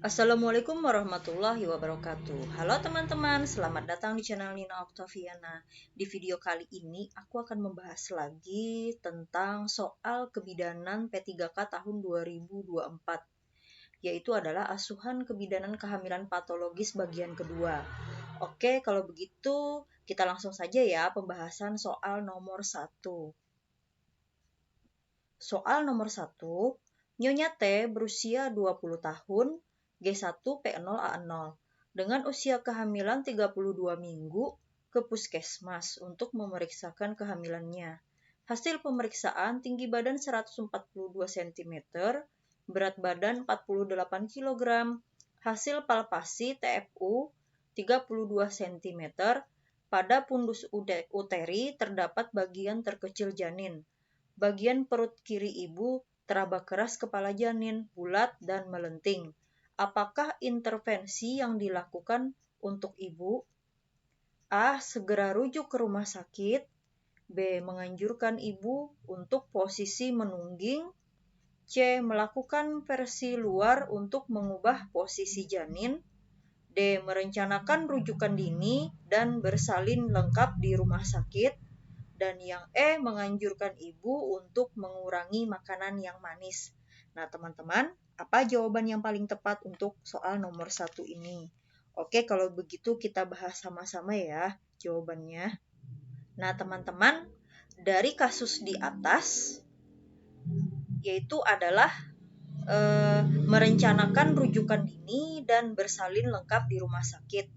Assalamualaikum warahmatullahi wabarakatuh. Halo teman-teman, selamat datang di channel Nina Oktaviana. Di video kali ini aku akan membahas lagi tentang soal kebidanan P3K tahun 2024, yaitu adalah asuhan kebidanan kehamilan patologis bagian kedua. Oke, kalau begitu kita langsung saja ya pembahasan soal nomor 1. Soal nomor 1, Nyonya T berusia 20 tahun, G1P0A0, dengan usia kehamilan 32 minggu ke puskesmas untuk memeriksakan kehamilannya. Hasil pemeriksaan tinggi badan 142 cm, berat badan 48 kg, hasil palpasi TFU 32 cm, pada pundus uteri terdapat bagian terkecil janin. Bagian perut kiri ibu teraba keras kepala janin, bulat dan melenting. Apakah intervensi yang dilakukan untuk ibu? A. Segera rujuk ke rumah sakit. B. Menganjurkan ibu untuk posisi menungging. C. Melakukan versi luar untuk mengubah posisi janin. D. Merencanakan rujukan dini dan bersalin lengkap di rumah sakit. Dan yang E, menganjurkan ibu untuk mengurangi makanan yang manis. Nah, teman-teman, apa jawaban yang paling tepat untuk soal nomor 1 ini? Oke, kalau begitu kita bahas sama-sama ya jawabannya. Nah, teman-teman, dari kasus di atas, yaitu adalah merencanakan rujukan dini dan bersalin lengkap di rumah sakit.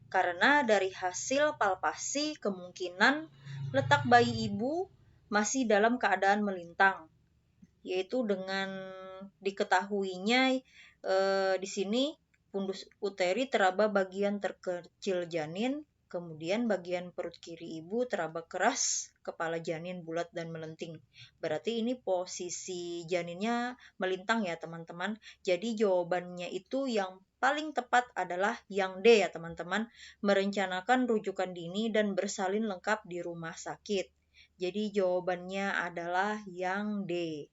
Karena dari hasil palpasi kemungkinan letak bayi ibu masih dalam keadaan melintang, yaitu dengan diketahuinya di sini pundus uteri teraba bagian terkecil janin, kemudian bagian perut kiri ibu teraba keras, kepala janin bulat dan melenting. Berarti ini posisi janinnya melintang ya teman-teman. Jadi jawabannya itu yang paling tepat adalah yang D ya teman-teman, merencanakan rujukan dini dan bersalin lengkap di rumah sakit. Jadi jawabannya adalah yang D.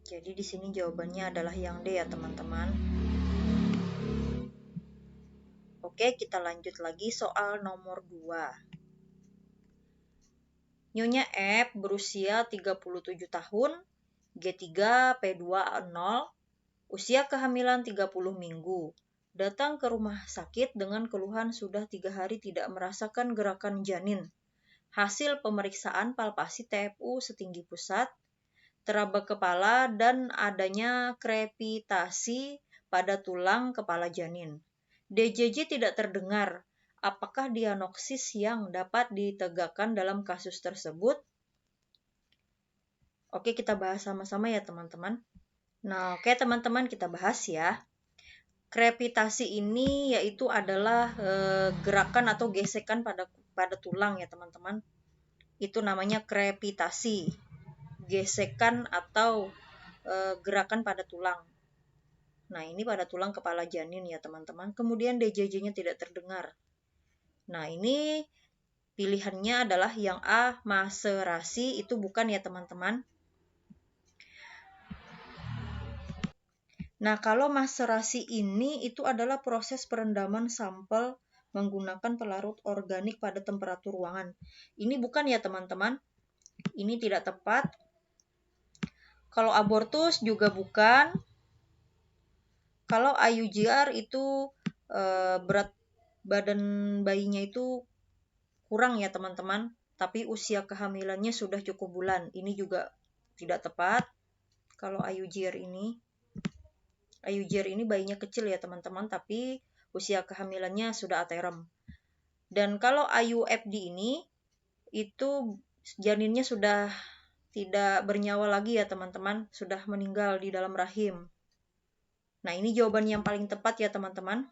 Jadi di sini jawabannya adalah yang D ya teman-teman. Oke, kita lanjut lagi soal nomor 2. Nyonya F berusia 37 tahun, G3P2A0, usia kehamilan 30 minggu. Datang ke rumah sakit dengan keluhan sudah 3 hari tidak merasakan gerakan janin. Hasil pemeriksaan palpasi TFU setinggi pusat, teraba kepala dan adanya krepitasi pada tulang kepala janin. DJJ tidak terdengar. Apakah diagnosis yang dapat ditegakkan dalam kasus tersebut? Oke, kita bahas sama-sama ya teman-teman. Nah, oke teman-teman, kita bahas ya. Krepitasi ini yaitu adalah gerakan atau gesekan pada tulang ya teman-teman. Itu namanya krepitasi. Gesekan atau gerakan pada tulang. Nah, ini pada tulang kepala janin ya teman-teman. Kemudian DJJ-nya tidak terdengar. Nah, ini pilihannya adalah yang A, maserasi, itu bukan ya teman-teman. Nah, kalau maserasi ini itu adalah proses perendaman sampel menggunakan pelarut organik pada temperatur ruangan. Ini bukan ya teman-teman. Ini tidak tepat. Kalau abortus juga bukan. Kalau IUGR itu berat badan bayinya itu kurang ya teman-teman, tapi usia kehamilannya sudah cukup bulan. Ini juga tidak tepat. Kalau IUGR ini bayinya kecil ya teman-teman, tapi usia kehamilannya sudah aterem. Dan kalau IUFD ini itu janinnya sudah tidak bernyawa lagi ya teman-teman, sudah meninggal di dalam rahim. Nah, ini jawaban yang paling tepat ya teman-teman.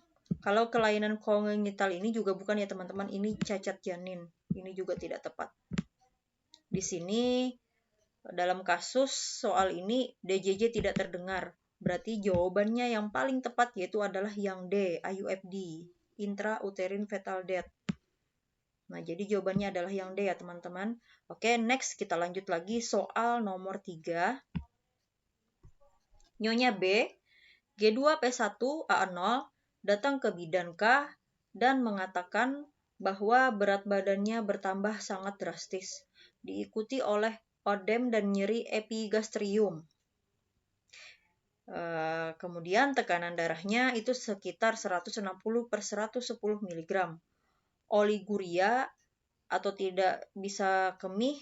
Kalau kelainan kongenital ini juga bukan ya teman-teman, ini cacat janin. Ini juga tidak tepat. Di sini dalam kasus soal ini DJJ tidak terdengar. Berarti jawabannya yang paling tepat yaitu adalah yang D, IUFD, intrauterine fetal death. Nah, jadi jawabannya adalah yang D ya teman-teman. Oke, next kita lanjut lagi soal nomor 3. Nyonya B, G2P1A0 datang ke bidan K dan mengatakan bahwa berat badannya bertambah sangat drastis, diikuti oleh odem dan nyeri epigastrium. Kemudian tekanan darahnya itu sekitar 160/110 mg. Oliguria atau tidak bisa kemih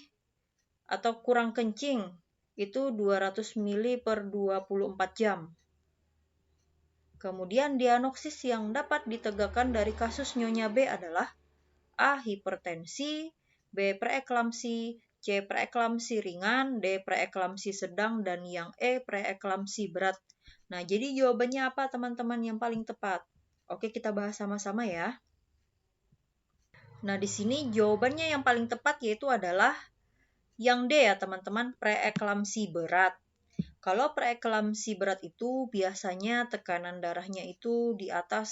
atau kurang kencing itu 200 ml per 24 jam. Kemudian diagnosis yang dapat ditegakkan dari kasus Nyonya B adalah A. Hipertensi, B. Preeklamsi, C. Preeklamsi ringan, D. Preeklamsi sedang, dan yang E. Preeklamsi berat. Nah, jadi jawabannya apa teman-teman yang paling tepat? Oke, kita bahas sama-sama ya. Nah, di sini jawabannya yang paling tepat yaitu adalah yang D ya teman-teman, preeklamsi berat. Kalau preeklamsi berat itu biasanya tekanan darahnya itu di atas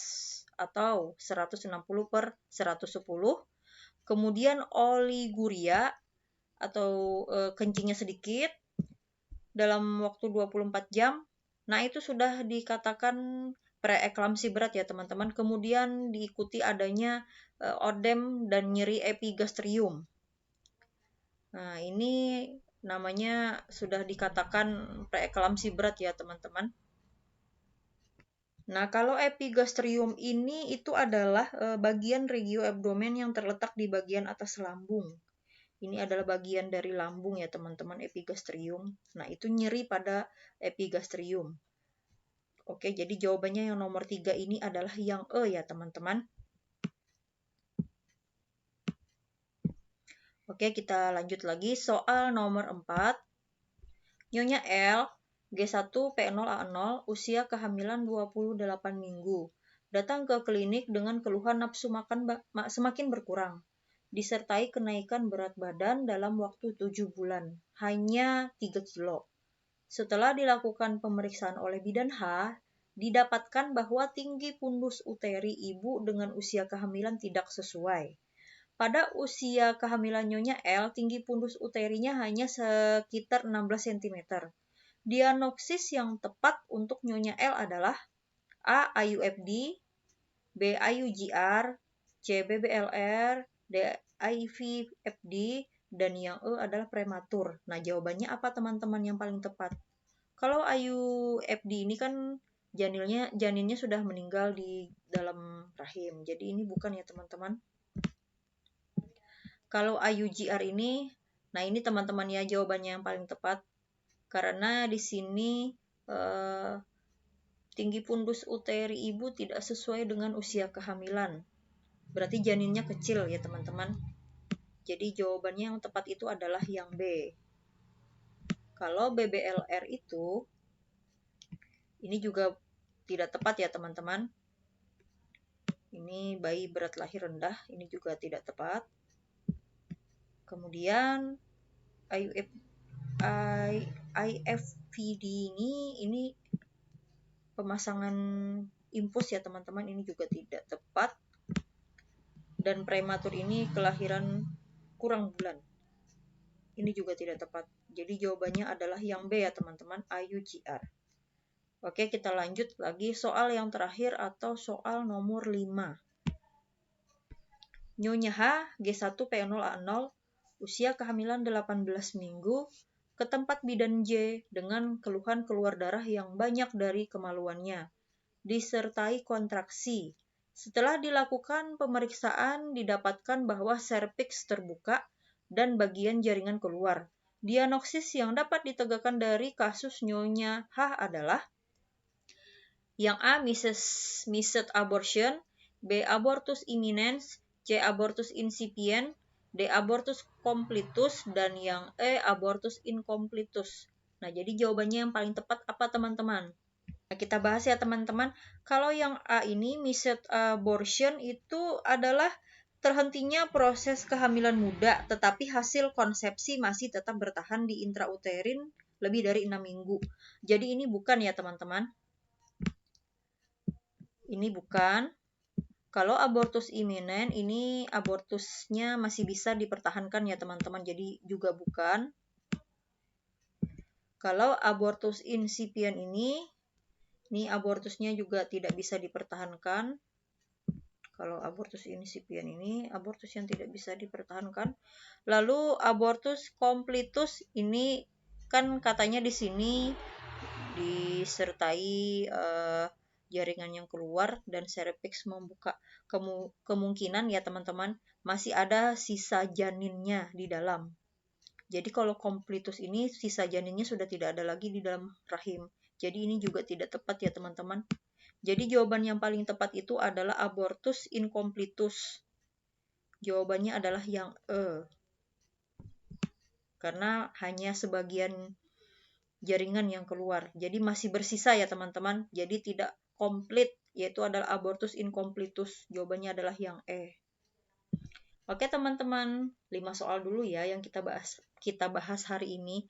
atau 160/110. Kemudian oliguria atau kencingnya sedikit dalam waktu 24 jam. Nah, itu sudah dikatakan preeklamsi berat ya teman-teman. Kemudian diikuti adanya odem dan nyeri epigastrium. Nah, ini namanya sudah dikatakan preeklamsi berat ya teman-teman. Nah, kalau epigastrium ini itu adalah bagian regio abdomen yang terletak di bagian atas lambung. Ini adalah bagian dari lambung ya teman-teman, epigastrium. Nah, itu nyeri pada epigastrium. Oke, jadi jawabannya yang nomor 3 ini adalah yang E ya teman-teman. Oke, kita lanjut lagi soal nomor 4. Nyonya L, G1P0A0, usia kehamilan 28 minggu. Datang ke klinik dengan keluhan nafsu makan semakin berkurang, disertai kenaikan berat badan dalam waktu 7 bulan, hanya 3 kilo. Setelah dilakukan pemeriksaan oleh bidan H, didapatkan bahwa tinggi fundus uteri ibu dengan usia kehamilan tidak sesuai. Pada usia kehamilan Nyonya L, tinggi fundus uterinya hanya sekitar 16 cm. Diagnosis yang tepat untuk Nyonya L adalah A. IUFD, B. IUGR, C. BBLR, D. IVFD, dan yang E adalah prematur. Nah, jawabannya apa teman-teman yang paling tepat? Kalau IUFD ini kan janinnya sudah meninggal di dalam rahim. Jadi ini bukan ya teman-teman. Kalau IUGR ini, nah ini teman-teman ya jawabannya yang paling tepat. Karena di sini tinggi fundus uteri ibu tidak sesuai dengan usia kehamilan. Berarti janinnya kecil ya teman-teman. Jadi jawabannya yang tepat itu adalah yang B. Kalau BBLR itu, ini juga tidak tepat ya teman-teman. Ini bayi berat lahir rendah, ini juga tidak tepat. Kemudian IFVD ini pemasangan impus ya teman-teman, ini juga tidak tepat. Dan prematur ini kelahiran kurang bulan, ini juga tidak tepat. Jadi jawabannya adalah yang B ya teman-teman, IUGR. Oke, kita lanjut lagi soal yang terakhir atau soal nomor 5. Nyonya H, G1P0A0, usia kehamilan 18 minggu, ke tempat bidan J dengan keluhan keluar darah yang banyak dari kemaluannya, disertai kontraksi. Setelah dilakukan pemeriksaan, didapatkan bahwa serviks terbuka dan bagian jaringan keluar. Diagnosis yang dapat ditegakkan dari kasus Nyonya H adalah yang A. Misset abortion, B. Abortus imminens, C. Abortus incipient, D. Abortus completus, dan yang E. Abortus incompletus. Nah, jadi jawabannya yang paling tepat apa teman-teman? Nah, kita bahas ya teman-teman. Kalau yang A ini, misset abortion, itu adalah terhentinya proses kehamilan muda, tetapi hasil konsepsi masih tetap bertahan di intrauterin lebih dari 6 minggu. Jadi ini bukan ya teman-teman. Ini bukan. Kalau abortus iminen ini abortusnya masih bisa dipertahankan ya teman-teman, jadi juga bukan. Kalau abortus insipient ini abortusnya juga tidak bisa dipertahankan. Kalau abortus insipient ini abortus yang tidak bisa dipertahankan. Lalu abortus completus ini kan katanya di sini disertai jaringan yang keluar dan cervix membuka, kemungkinan ya teman-teman masih ada sisa janinnya di dalam. Jadi kalau completus ini sisa janinnya sudah tidak ada lagi di dalam rahim. Jadi ini juga tidak tepat ya teman-teman. Jadi jawaban yang paling tepat itu adalah abortus incompletus. Jawabannya adalah yang E. Karena hanya sebagian jaringan yang keluar. Jadi masih bersisa ya teman-teman. Jadi tidak komplit, yaitu adalah abortus incompletus. Jawabannya adalah yang E. Oke teman-teman, 5 soal dulu ya yang kita bahas hari ini.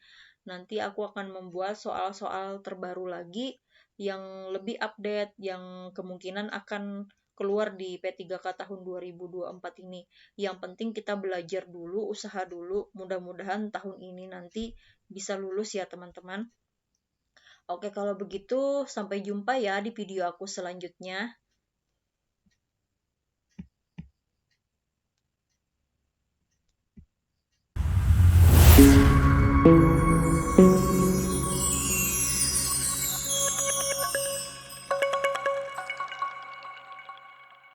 Nanti aku akan membuat soal-soal terbaru lagi yang lebih update, yang kemungkinan akan keluar di P3K tahun 2024 ini. Yang penting kita belajar dulu, usaha dulu. Mudah-mudahan tahun ini nanti bisa lulus ya teman-teman. Oke, kalau begitu sampai jumpa ya di video aku selanjutnya.